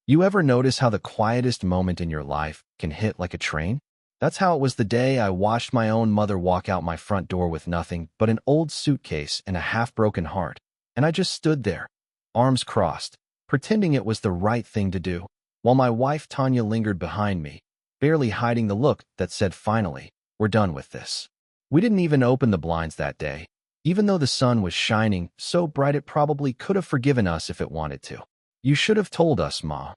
You ever notice how the quietest moment in your life can hit like a train? That's how it was the day I watched my own mother walk out my front door with nothing but an old suitcase and a half-broken heart. And I just stood there, arms crossed, pretending it was the right thing to do, while my wife Tanya lingered behind me, barely hiding the look that said, "Finally, we're done with this." We didn't even open the blinds that day, even though the sun was shining so bright it probably could have forgiven us if it wanted to. "You should have told us, Ma,"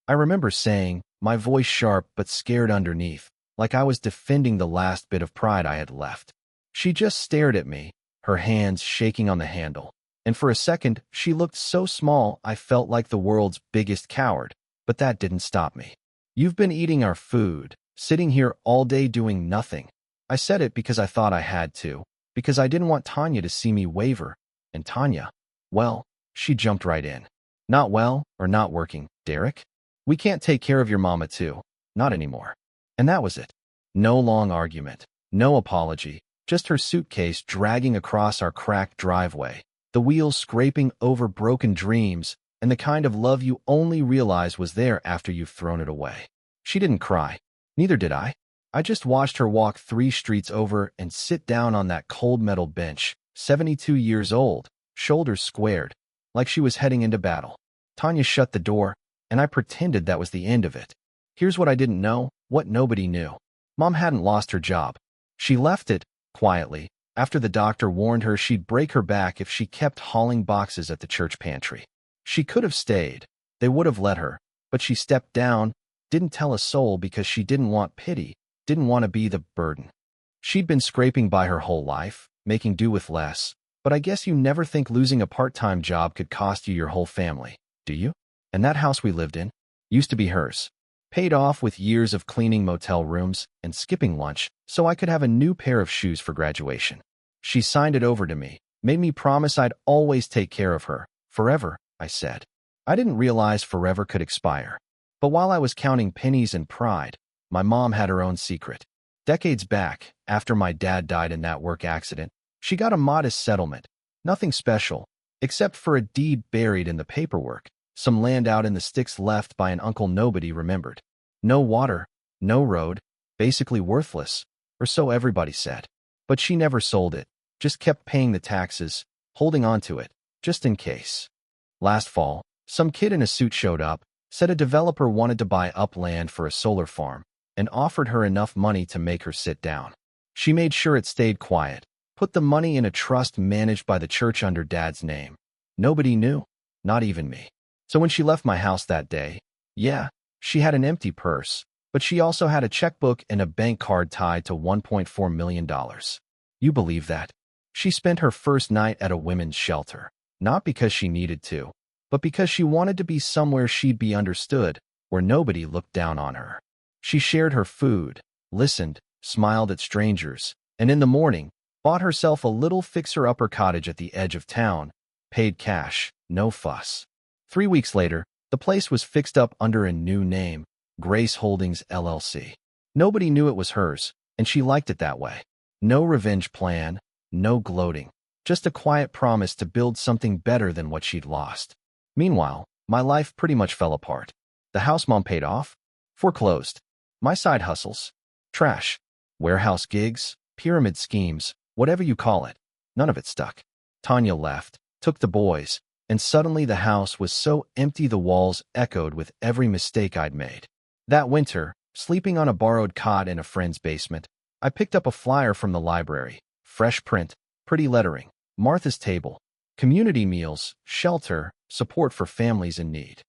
I remember saying, my voice sharp but scared underneath, like I was defending the last bit of pride I had left. She just stared at me, her hands shaking on the handle, and for a second she looked so small I felt like the world's biggest coward, but that didn't stop me. "You've been eating our food, sitting here all day doing nothing." I said it because I thought I had to, because I didn't want Tanya to see me waver, and Tanya, well, she jumped right in. "Not well or not working, Derek? We can't take care of your mama too, not anymore." And that was it. No long argument, no apology, just her suitcase dragging across our cracked driveway, the wheels scraping over broken dreams, and the kind of love you only realize was there after you've thrown it away. She didn't cry. Neither did I. I just watched her walk 3 streets over and sit down on that cold metal bench, 72 years old, shoulders squared, like she was heading into battle. Tanya shut the door, and I pretended that was the end of it. Here's what I didn't know, what nobody knew. Mom hadn't lost her job. She left it, quietly, after the doctor warned her she'd break her back if she kept hauling boxes at the church pantry. She could have stayed. They would have let her, but she stepped down, didn't tell a soul because she didn't want pity, didn't want to be the burden. She'd been scraping by her whole life, making do with less, but I guess you never think losing a part-time job could cost you your whole family, do you? And that house we lived in used to be hers, paid off with years of cleaning motel rooms and skipping lunch so I could have a new pair of shoes for graduation. She signed it over to me, made me promise I'd always take care of her, forever, I said. I didn't realize forever could expire. But while I was counting pennies and pride, my mom had her own secret. Decades back, after my dad died in that work accident, she got a modest settlement, nothing special, except for a deed buried in the paperwork, some land out in the sticks left by an uncle nobody remembered. No water, no road, basically worthless, or so everybody said. But she never sold it, just kept paying the taxes, holding on to it, just in case. Last fall, some kid in a suit showed up, said a developer wanted to buy up land for a solar farm, and offered her enough money to make her sit down. She made sure it stayed quiet, put the money in a trust managed by the church under Dad's name. Nobody knew, not even me. So when she left my house that day, yeah, she had an empty purse, but she also had a checkbook and a bank card tied to $1.4 million. You believe that? She spent her first night at a women's shelter, not because she needed to, but because she wanted to be somewhere she'd be understood, where nobody looked down on her. She shared her food, listened, smiled at strangers, and in the morning, bought herself a little fixer-upper cottage at the edge of town, paid cash, no fuss. 3 weeks later, the place was fixed up under a new name, Grace Holdings LLC. Nobody knew it was hers, and she liked it that way. No revenge plan, no gloating, just a quiet promise to build something better than what she'd lost. Meanwhile, my life pretty much fell apart. The house Mom paid off, foreclosed. My side hustles, trash, warehouse gigs, pyramid schemes, whatever you call it, none of it stuck. Tanya left, took the boys, and suddenly the house was so empty the walls echoed with every mistake I'd made. That winter, sleeping on a borrowed cot in a friend's basement, I picked up a flyer from the library, fresh print, pretty lettering, Martha's Table, community meals, shelter, support for families in need.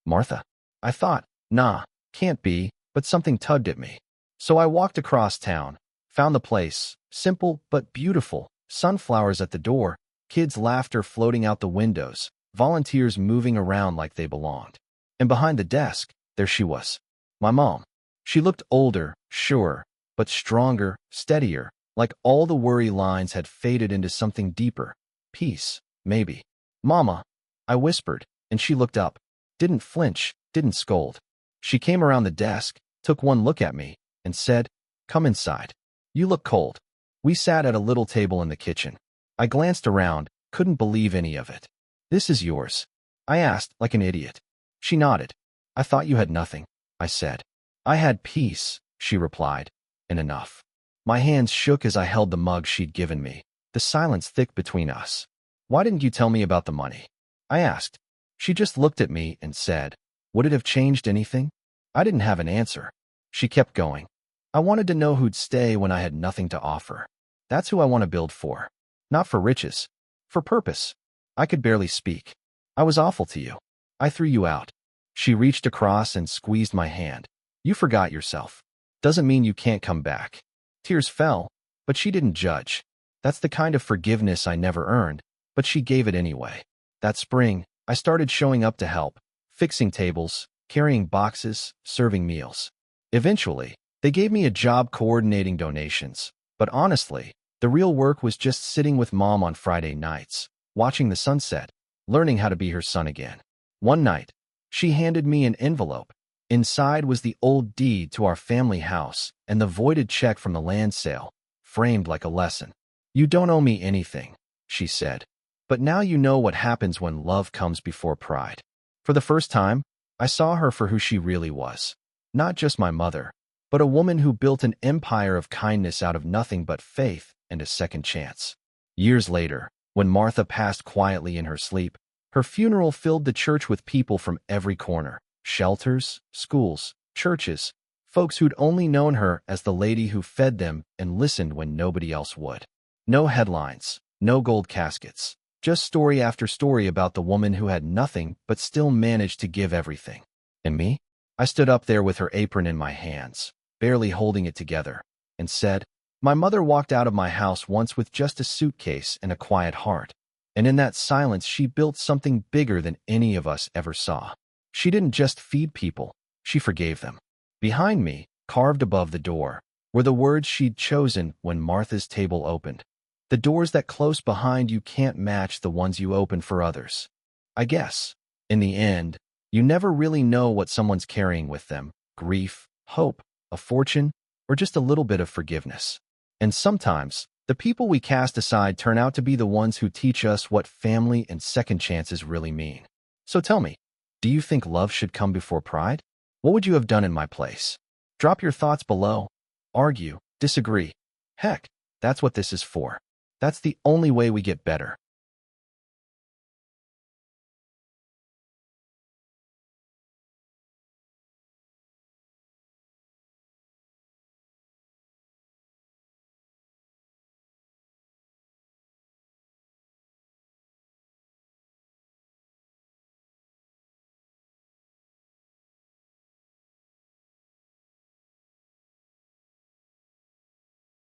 Martha? I thought, nah, can't be, but something tugged at me. So I walked across town, found the place, simple but beautiful, sunflowers at the door, kids' laughter floating out the windows, volunteers moving around like they belonged. And behind the desk, there she was. My mom. She looked older, sure, but stronger, steadier, like all the worry lines had faded into something deeper. Peace, maybe. "Mama," I whispered, and she looked up. Didn't flinch, didn't scold. She came around the desk, took one look at me, and said, "Come inside. You look cold." We sat at a little table in the kitchen. I glanced around, couldn't believe any of it. "This is yours?" I asked, like an idiot. She nodded. I thought you had nothing, I said. I had peace, she replied, and enough. My hands shook as I held the mug she'd given me, the silence thick between us. Why didn't you tell me about the money? I asked. She just looked at me and said, would it have changed anything? I didn't have an answer. She kept going. I wanted to know who'd stay when I had nothing to offer. That's who I want to build for. Not for riches. For purpose. I could barely speak. I was awful to you. I threw you out. She reached across and squeezed my hand. You forgot yourself. Doesn't mean you can't come back. Tears fell, but she didn't judge. That's the kind of forgiveness I never earned, but she gave it anyway. That spring, I started showing up to help, fixing tables, carrying boxes, serving meals. Eventually, they gave me a job coordinating donations, but honestly, the real work was just sitting with Mom on Friday nights, watching the sunset, learning how to be her son again. One night, she handed me an envelope. Inside was the old deed to our family house and the voided check from the land sale, framed like a lesson. You don't owe me anything, she said, but now you know what happens when love comes before pride. For the first time, I saw her for who she really was. Not just my mother, but a woman who built an empire of kindness out of nothing but faith and a second chance. Years later, when Martha passed quietly in her sleep, her funeral filled the church with people from every corner. Shelters, schools, churches, folks who'd only known her as the lady who fed them and listened when nobody else would. No headlines, no gold caskets, just story after story about the woman who had nothing but still managed to give everything. And me? I stood up there with her apron in my hands, barely holding it together, and said, my mother walked out of my house once with just a suitcase and a quiet heart, and in that silence she built something bigger than any of us ever saw. She didn't just feed people, she forgave them. Behind me, carved above the door, were the words she'd chosen when Martha's table opened. The doors that close behind you can't match the ones you open for others. I guess, in the end, you never really know what someone's carrying with them: grief, hope, a fortune, or just a little bit of forgiveness. And sometimes, the people we cast aside turn out to be the ones who teach us what family and second chances really mean. So tell me, do you think love should come before pride? What would you have done in my place? Drop your thoughts below. Argue, disagree. Heck, that's what this is for. That's the only way we get better.